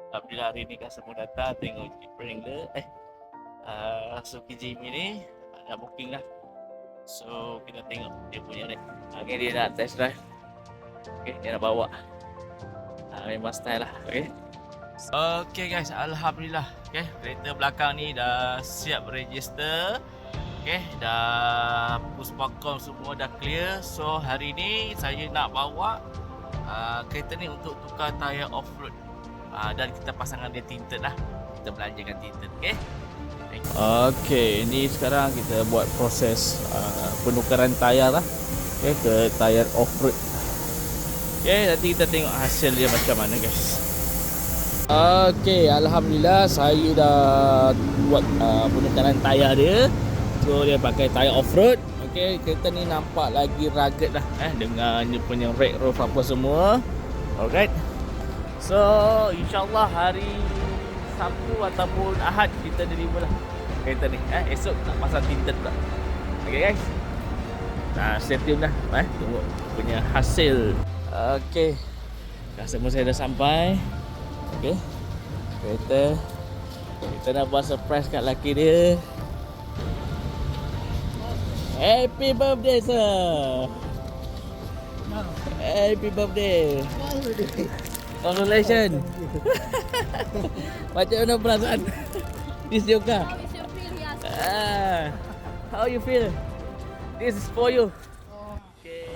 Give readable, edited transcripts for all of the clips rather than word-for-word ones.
Alhamdulillah hari ni kan semua datang tengok Jeep Wrangler Suzuki Jimmy ni dah booking lah. So kita tengok dia punya ni. Okay, dia nak test drive. Okay, dia nak bawa. Memang style lah. Okay guys, Alhamdulillah. Okay, kereta belakang ni dah siap register. Okay, dah push pakong semua dah clear. So hari ni saya nak bawa kereta ni untuk tukar tayar off-road. Dan kita pasangkan dia tinted lah. Kita belanjakan tinted. Okay. Okay, ni sekarang kita buat proses penukaran tayar lah. Okay, ke tayar off-road. Okay, nanti kita tengok hasil dia macam mana guys. Okay, Alhamdulillah saya dah buat penukaran tayar dia. So dia pakai tayar off-road. Okay, kereta ni nampak lagi rugged lah dengan dia punya rack roof apa semua. Alright. So insyaAllah hari Sabtu ataupun Ahad kita deliver lah kereta ni. Esok nak pasang tinted pula. Okay guys, stay tune lah. Tunggu punya hasil. Okay, customer saya dah sampai. Okay, kita nak buat surprise kat laki dia. Happy birthday sir. Happy birthday. Congratulations. Macam mana perasaan? This your car. How is your feel? Yes. How you feel? This is for you. Okay.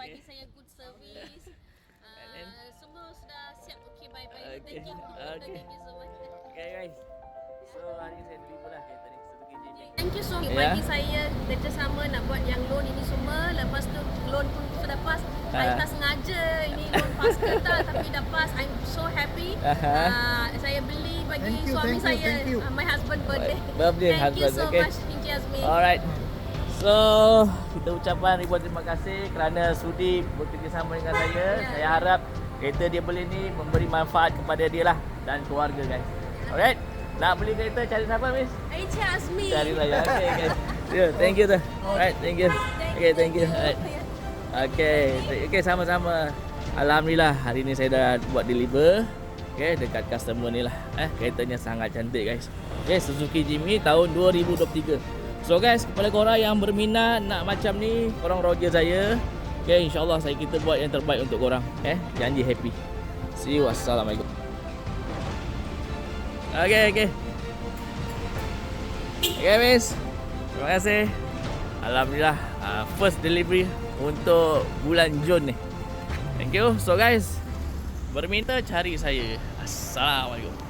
Bagi saya good service. Semua sudah siap. Okay, bye-bye. Thank you. Thank you so much. Okay guys. So hari ni saya deliver lah kereta ni Suzuki Jimny. Thank you so much. Bagi saya kerjasama nak buat yang loan ini semua. Lepas tu loan pun sudah pas. Saya tak sengaja ini loan pas ke tak, tapi dah pas. I'm so happy. Saya beli bagi suami saya. My husband birthday. Thank you so much, Encik Azmi. Alright. So, kita ucapkan ribuan terima kasih kerana sudi bekerjasama dengan saya. Saya harap kereta dia beli ni memberi manfaat kepada dia lah dan keluarga guys. Alright. Nak beli kereta cari siapa Miss? Encik Azmi. Cari saya. Okay guys. Thank you tu. Alright, thank you. Okay, thank you. Alright. Okay, sama-sama. Alhamdulillah hari ni saya dah buat deliver. Okay, dekat customer ni lah. Keretanya sangat cantik guys. Okay, Suzuki Jimny tahun 2023. So guys, kepada korang yang berminat nak macam ni, korang roger saya. Okay, insyaAllah kita buat yang terbaik untuk korang. Janji happy. See you. Assalamualaikum. Okay miss, terima kasih. Alhamdulillah first delivery untuk bulan Jun ni. Thank you. So guys, berminat cari saya. Assalamualaikum.